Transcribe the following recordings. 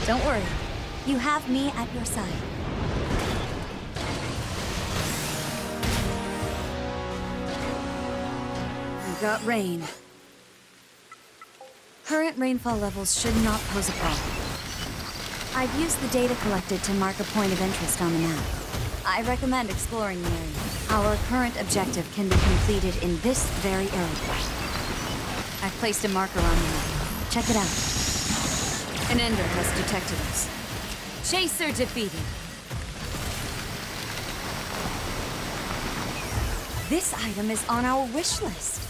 Don't worry. You have me at your side. We got rain. Current rainfall levels should not pose a problem. I've used the data collected to mark a point of interest on the map. I recommend exploring the area. Our current objective can be completed in this very area. I've placed a marker on the map. Check it out. An Ender has detected us. Chaser defeated. This item is on our wish list.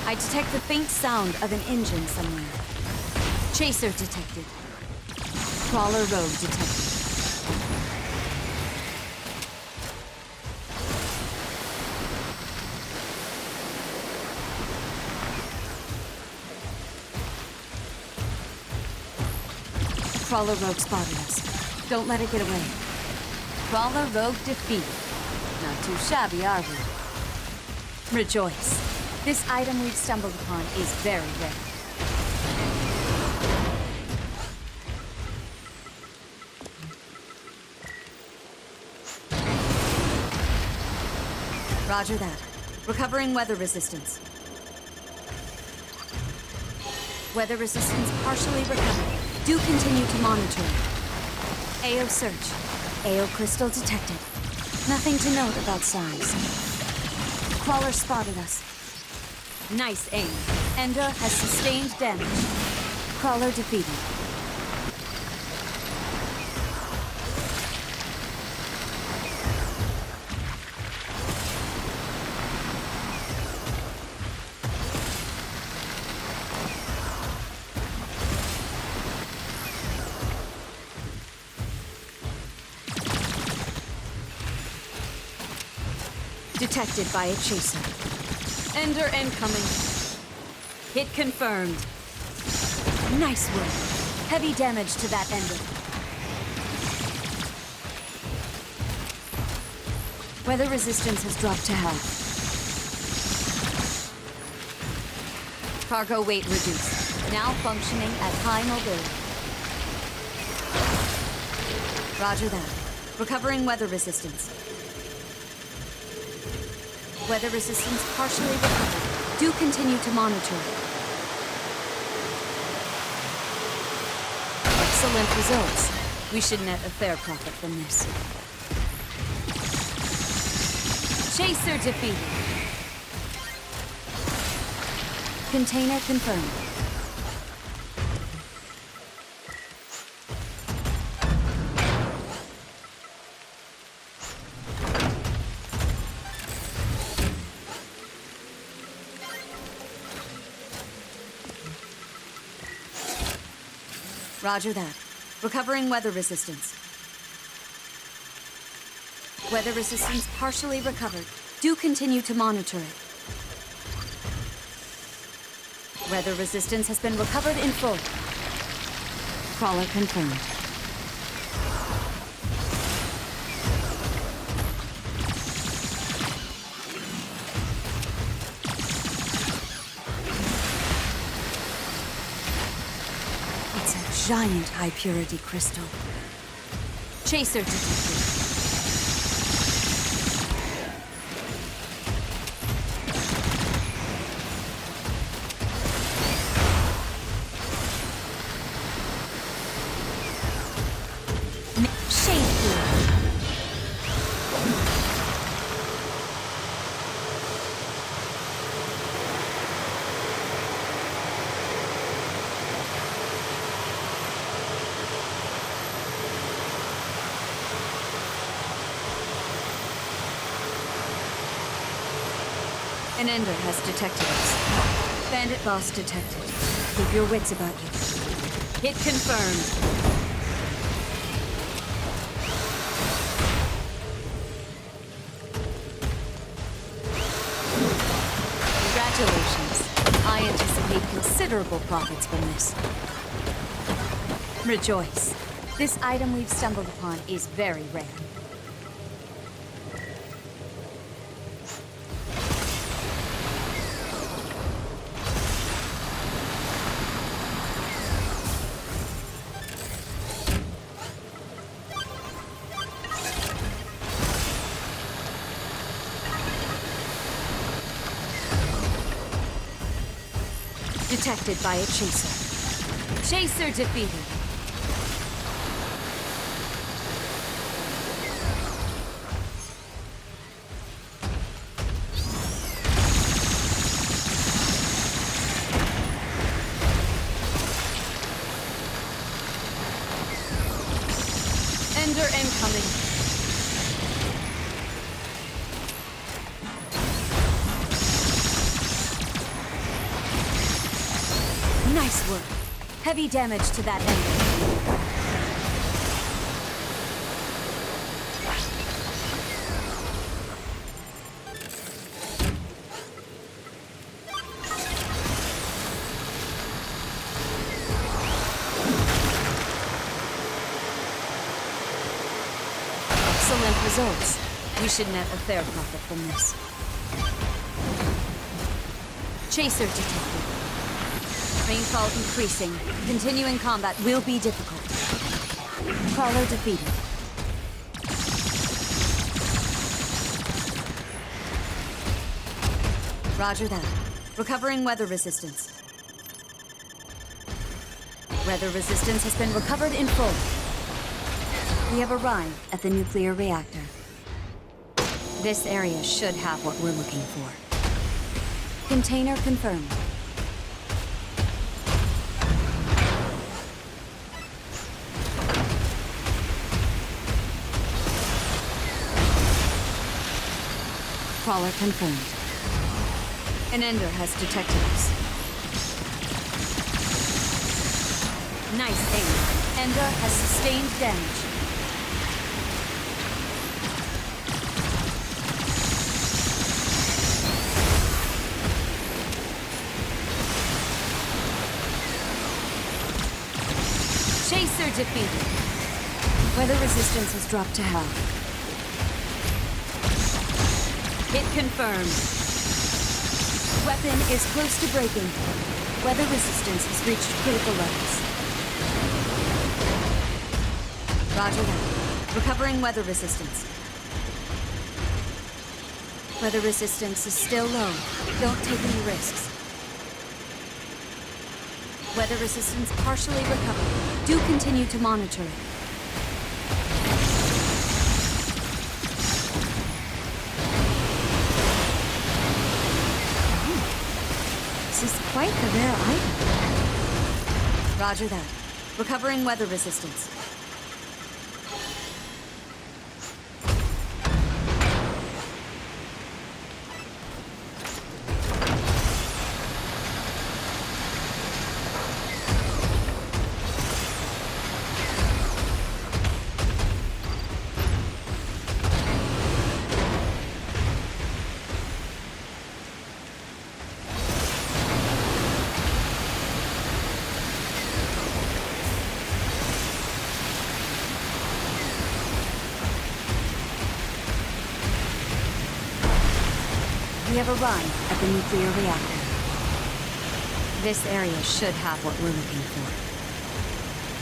I detect the faint sound of an engine somewhere. Chaser detected. Crawler rogue detected. Crawler rogue spotted us. Don't let it get away. Crawler rogue defeated. Not too shabby, are we? Rejoice. This item we've stumbled upon is very rare. Roger that. Recovering weather resistance. Weather resistance partially recovered. Do continue to monitor it. AO search. AO crystal detected. Nothing to note about size. Crawler spotted us. Nice aim. Ender has sustained damage. Crawler defeated. Detected by a chaser. Ender incoming. Hit confirmed. Nice work. Heavy damage to that Ender. Weather resistance has dropped to half. Cargo weight reduced. Now functioning at high mobility. Roger that. Recovering weather resistance. Weather resistance partially recovered. Do continue to monitor it. Excellent results. We should net a fair profit from this. Chaser defeated. Container confirmed. Roger that. Recovering weather resistance. Weather resistance partially recovered. Do continue to monitor it. Weather resistance has been recovered in full. Crawler confirmed. Giant high-purity crystal. Chaser detected. Shade here. An Ender has detected us. Bandit boss detected. Keep your wits about you. Hit confirmed. Congratulations. I anticipate considerable profits from this. Rejoice. This item we've stumbled upon is very rare. Detected by a chaser. Chaser defeated. Ender incoming. Nice work. Heavy damage to that Ender. Excellent results. We should net a fair profit from this. Chaser detected. Rainfall increasing. Continuing combat will be difficult. Crawler defeated. Roger that. Recovering weather resistance. Weather resistance has been recovered in full. We have arrived at the nuclear reactor. This area should have what we're looking for. Container confirmed. Crawler confirmed. An Ender has detected us. Nice aim. Ender has sustained damage. Chaser defeated. Weather resistance has dropped to half. Hit confirmed. Weapon is close to breaking. Weather resistance has reached critical levels. Roger that. Recovering weather resistance. Weather resistance is still low. Don't take any risks. Weather resistance partially recovered. Do continue to monitor it. This is quite a rare item. Roger that. Recovering weather resistance. We have arrived at the nuclear reactor. This area should have what we're looking for.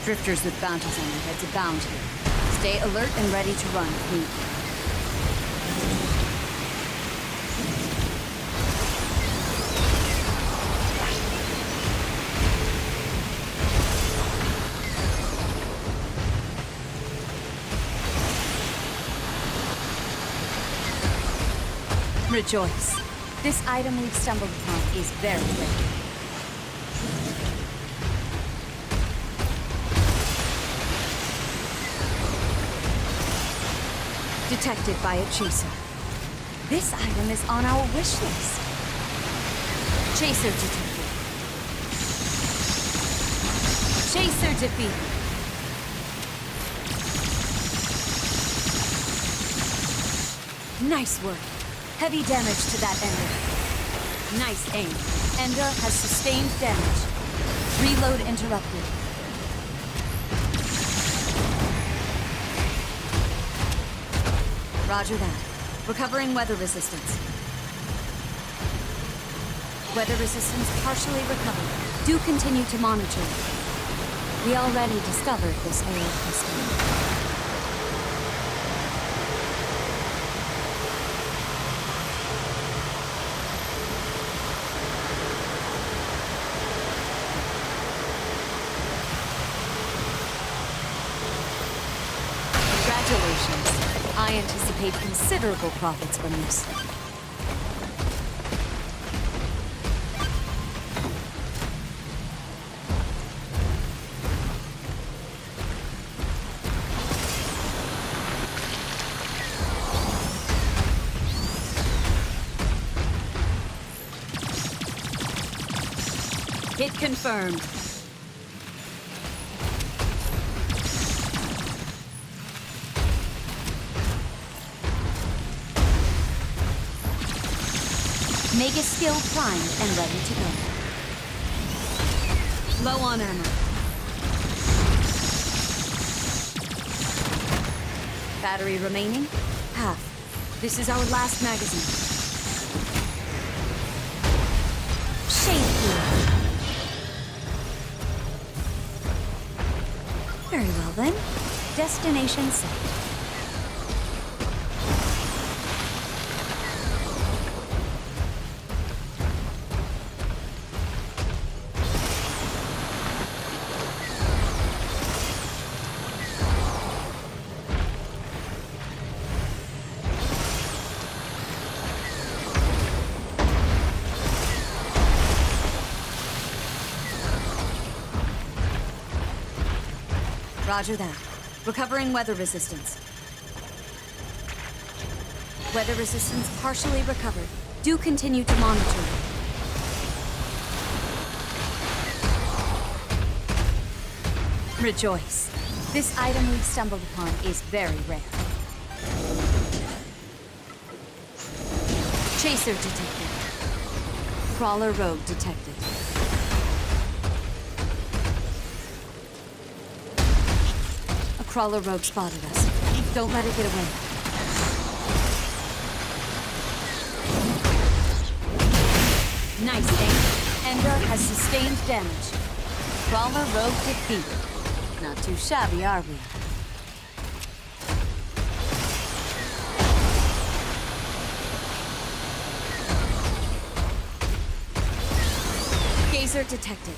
Drifters with bounties on their heads abound here. Stay alert and ready to run if needed. Rejoice. This item we've stumbled upon is very rare. Detected by a chaser. This item is on our wish list. Chaser detected. Chaser defeated. Nice work. Heavy damage to that Ender. Nice aim. Ender has sustained damage. Reload interrupted. Roger that. Recovering weather resistance. Weather resistance partially recovered. Do continue to monitor. We already discovered this area of crystal. paid considerable profits from this. Hit confirmed. Mega skill primed and ready to go. Low on ammo. Battery remaining? Half. This is our last magazine. Shade gear. Very well then. Destination set. Roger that. Recovering weather resistance. Weather resistance partially recovered. Do continue to monitor. Rejoice. This item we've stumbled upon is very rare. Chaser detected. Crawler rogue detected. Crawler rogue spotted us. Don't let it get away. Nice aim. Ender has sustained damage. Crawler rogue defeated. Not too shabby, are we? Gazer detected.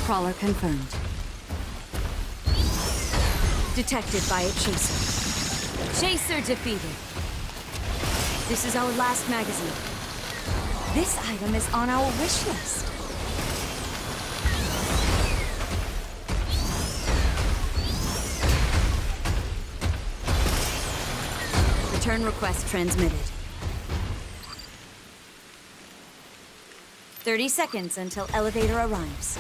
Crawler confirmed. Detected by a chaser. Chaser defeated. This is our last magazine. This item is on our wish list. Return request transmitted. 30 seconds until elevator arrives.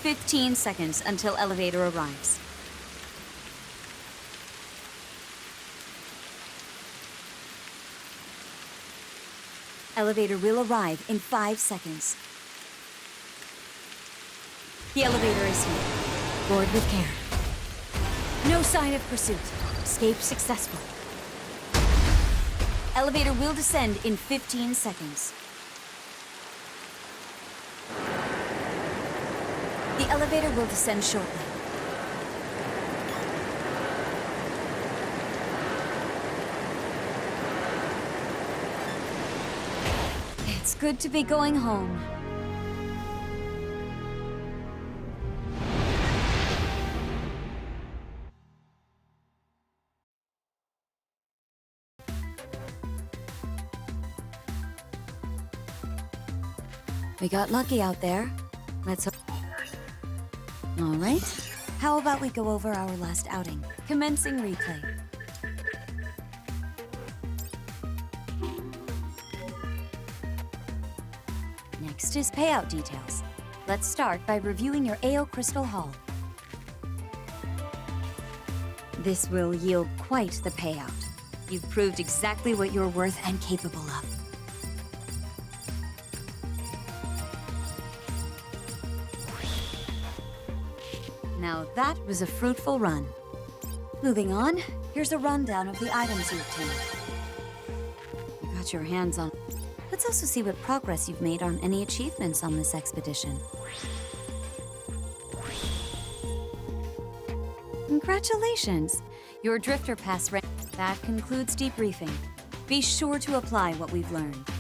"15 seconds until elevator arrives. Elevator will arrive in 5 seconds. The elevator is here. Board with care. No sign of pursuit. Escape successful. Elevator will descend in 15 seconds. The elevator will descend shortly. It's good to be going home. We got lucky out there. Let's hope. All right. How about we go over our last outing? Commencing replay. Next is payout details. Let's start by reviewing your AO Crystal Haul. This will yield quite the payout. You've proved exactly what you're worth and capable of. Now that was a fruitful run. Moving on, here's a rundown of the items you obtained. You got your hands on. Let's also see what progress you've made on any achievements on this expedition. Congratulations! Your Drifter Pass rank. That concludes debriefing. Be sure to apply what we've learned.